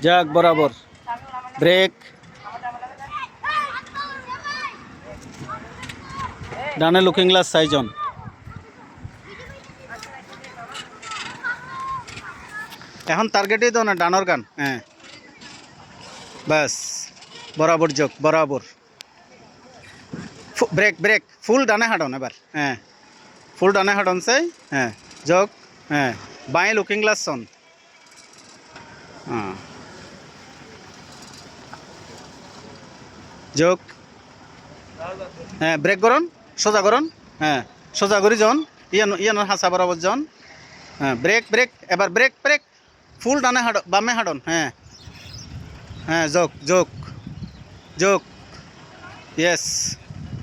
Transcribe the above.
যাক বরাবর ব্রেক ডানে লুকিং গ্লাস 6 জন এখন টার্গেটই তো না ডানর গান হ্যাঁ বাস বরাবর যোগ বরাবর ব্রেক ব্রেক ফুল ডানে হাঁটন এবার হ্যাঁ ফুল ডানে হাঁটন চাই হ্যাঁ যোগ হ্যাঁ বাঁয়ে লুকিং গ্লাস সন হ্যাঁ যোগ হ্যাঁ ব্রেক করুন সোজা করুন হ্যাঁ সোজা করি জন ইয়ানোর হাসা বরাবর জন হ্যাঁ ব্রেক ব্রেক এবার ব্রেক ব্রেক ফুল ডানে হাঁট বামে হাঁটন হ্যাঁ হ্যাঁ যোগ যোগ যোগ ইয়েস